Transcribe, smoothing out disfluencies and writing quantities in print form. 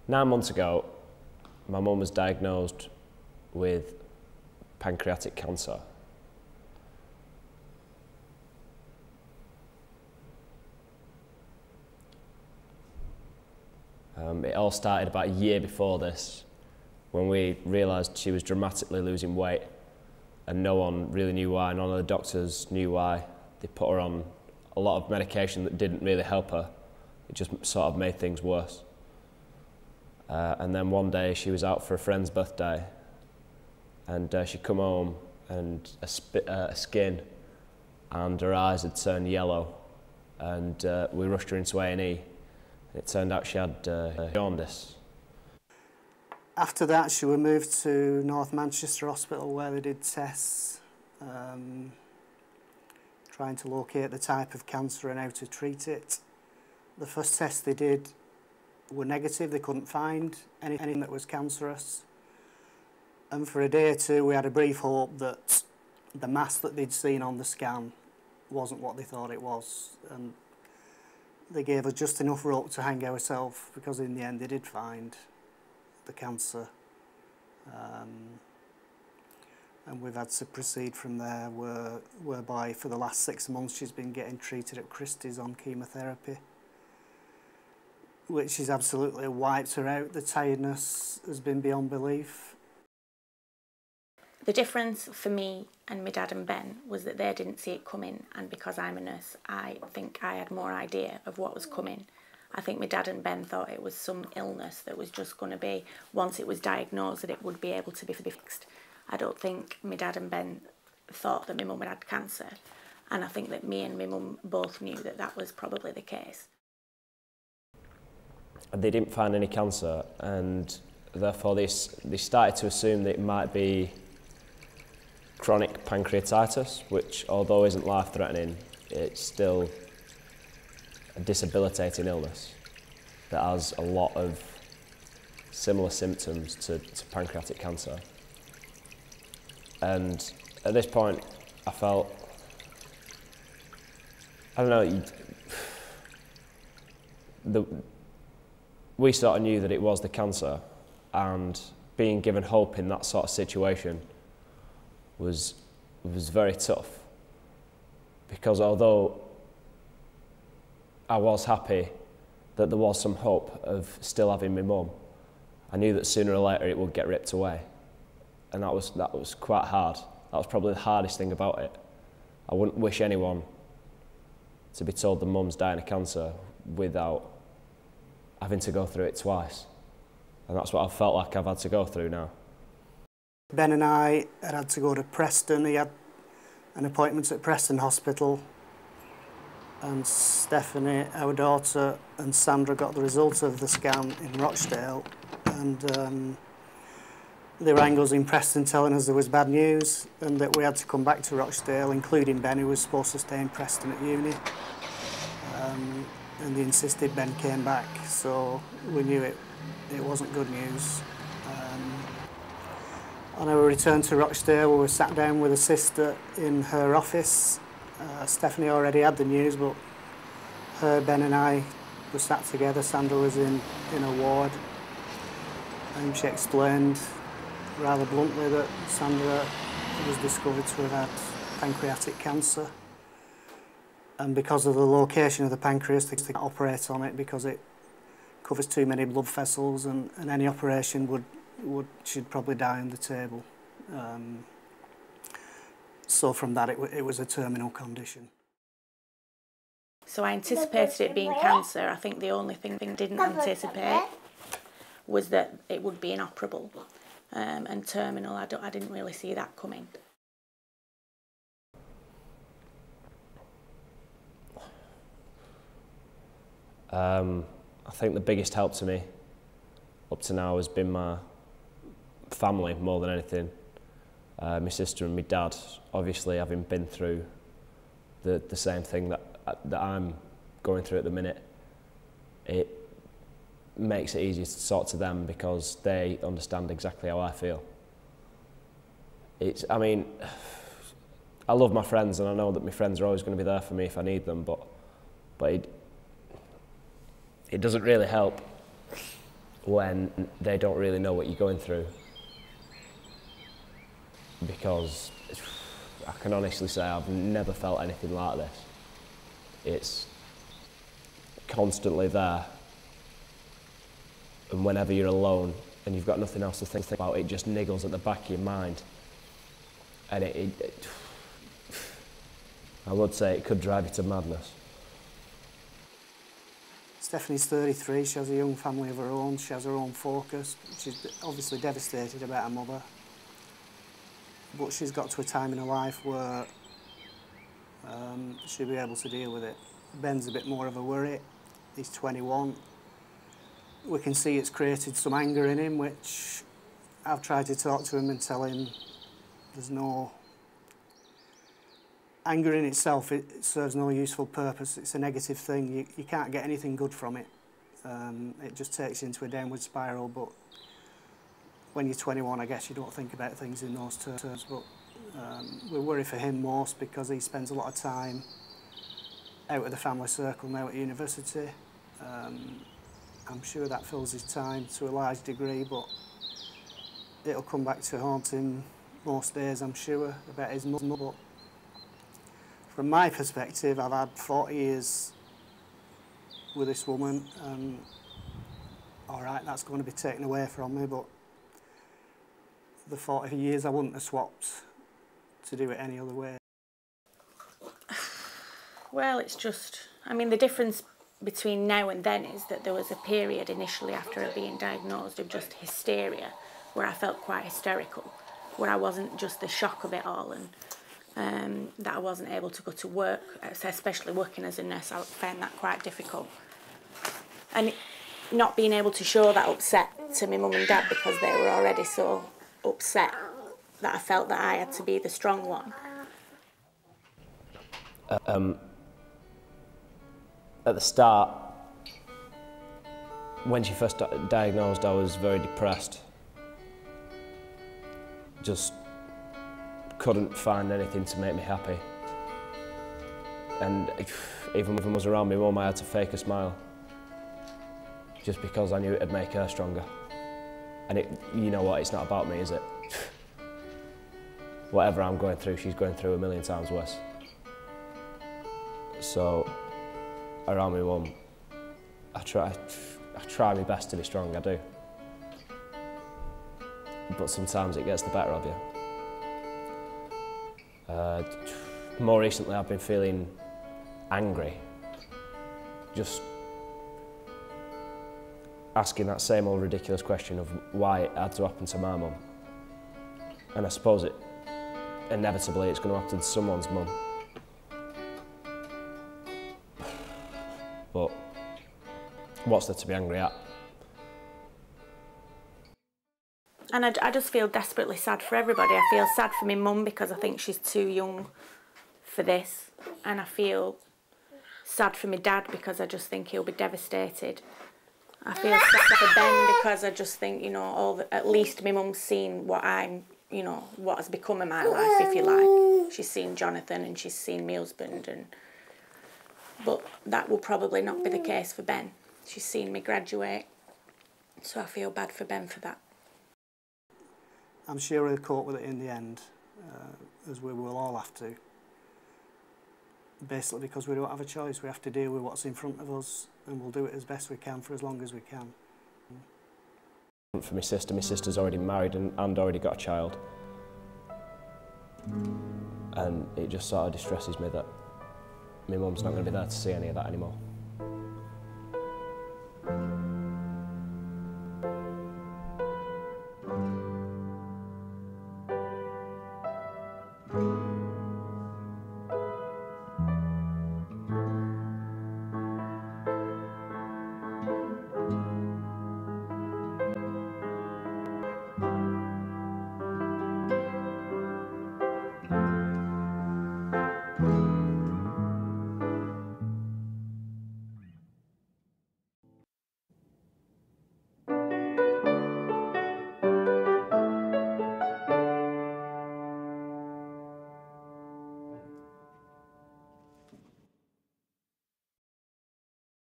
9 months ago, my mum was diagnosed with pancreatic cancer. It all started about a year before this, when we realised she was dramatically losing weight and no one really knew why, none of the doctors knew why. They put her on a lot of medication that didn't really help her. It just sort of made things worse. And then one day she was out for a friend's birthday and she'd come home and a skin and her eyes had turned yellow, and we rushed her into A&E. It turned out she had jaundice. After that, she was moved to North Manchester Hospital, where they did tests, trying to locate the type of cancer and how to treat it. The first tests they did were negative. They couldn't find anything that was cancerous. And for a day or two, we had a brief hope that the mass that they'd seen on the scan wasn't what they thought it was. And they gave us just enough rope to hang ourselves, because in the end they did find the cancer. And we've had to proceed from there, whereby for the last 6 months she's been getting treated at Christie's on chemotherapy, which has absolutely wiped her out. The tiredness has been beyond belief. The difference for me and my dad and Ben was that they didn't see it coming, and because I'm a nurse, I think I had more idea of what was coming. I think my dad and Ben thought it was some illness that was just going to be, once it was diagnosed, that it would be able to be fixed. I don't think my dad and Ben thought that my mum had cancer, and I think that me and my mum both knew that that was probably the case. They didn't find any cancer, and therefore they started to assume that it might be chronic pancreatitis, which, although isn't life-threatening, it's still a debilitating illness that has a lot of similar symptoms to pancreatic cancer. And at this point, I felt, I don't know, we sort of knew that it was the cancer, and being given hope in that sort of situation was very tough, because although I was happy that there was some hope of still having my mum, I knew that sooner or later it would get ripped away, and that was quite hard. That was probably the hardest thing about it. I wouldn't wish anyone to be told their mum's dying of cancer without having to go through it twice, and that's what I felt like I've had to go through now. Ben and I had to go to Preston. He had an appointment at Preston Hospital, and Stephanie, our daughter, and Sandra got the results of the scan in Rochdale, and they rang us in Preston telling us there was bad news and that we had to come back to Rochdale, including Ben, who was supposed to stay in Preston at uni. And they insisted Ben came back, so we knew it wasn't good news. On our return to Rochdale, we were sat down with a sister in her office. Stephanie already had the news, but her, Ben and I were sat together. Sandra was in a ward, and she explained rather bluntly that Sandra was discovered to have had pancreatic cancer. And because of the location of the pancreas, they can't operate on it because it covers too many blood vessels, and any operation she'd probably die on the table. So from that, it was a terminal condition. So I anticipated it being cancer. I think the only thing I didn't anticipate was that it would be inoperable and terminal. I didn't really see that coming. I think the biggest help to me up to now has been my family more than anything. My sister and my dad, obviously having been through the same thing that I'm going through at the minute, it makes it easier to talk to them because they understand exactly how I feel. I mean, I love my friends, and I know that my friends are always going to be there for me if I need them, but it doesn't really help when they don't really know what you're going through, because I can honestly say I've never felt anything like this. It's constantly there, and whenever you're alone and you've got nothing else to think about, it just niggles at the back of your mind, and I would say it could drive you to madness. Stephanie's 33, she has a young family of her own, she has her own focus. She's obviously devastated about her mother, but she's got to a time in her life where she'll be able to deal with it. Ben's a bit more of a worry, he's 21. We can see it's created some anger in him, which I've tried to talk to him and tell him there's no... Anger in itself, it serves no useful purpose. It's a negative thing. You can't get anything good from it. It just takes you into a downward spiral, but when you're 21, I guess you don't think about things in those terms. But we worry for him most because he spends a lot of time out of the family circle now at university. I'm sure that fills his time to a large degree, but it'll come back to haunt him most days, I'm sure, about his mother. But from my perspective, I've had 40 years with this woman, and all right, that's going to be taken away from me, but the 40 years I wouldn't have swapped to do it any other way. Well, it's just, I mean, the difference between now and then is that there was a period initially after her being diagnosed of just hysteria, where I felt quite hysterical, where I wasn't just the shock of it all, and that I wasn't able to go to work, especially working as a nurse. I found that quite difficult. And not being able to show that upset to my mum and dad because they were already so upset that I felt that I had to be the strong one. At the start, when she first diagnosed, I was very depressed. Just couldn't find anything to make me happy. And even when I was around my mum, I had to fake a smile, just because I knew it'd make her stronger. And you know what, it's not about me, is it? Whatever I'm going through, she's going through a million times worse. So, around my mum, I try my best to be strong, I do. But sometimes it gets the better of you. More recently, I've been feeling angry, just asking that same old ridiculous question of why it had to happen to my mum. And I suppose inevitably it's going to happen to someone's mum. But what's there to be angry at? And I just feel desperately sad for everybody. I feel sad for my mum because I think she's too young for this. And I feel sad for my dad because I just think he'll be devastated. I feel sad for Ben because I just think, you know, at least my mum's seen what what has become of my life, if you like. She's seen Jonathan and she's seen my husband, but that will probably not be the case for Ben. She's seen me graduate, so I feel bad for Ben for that. I'm sure he'll cope with it in the end, as we will all have to. Basically because we don't have a choice, we have to deal with what's in front of us, and we'll do it as best we can for as long as we can. For my sister's already married and already got a child. And it just sort of distresses me that my mum's not going to be there to see any of that anymore.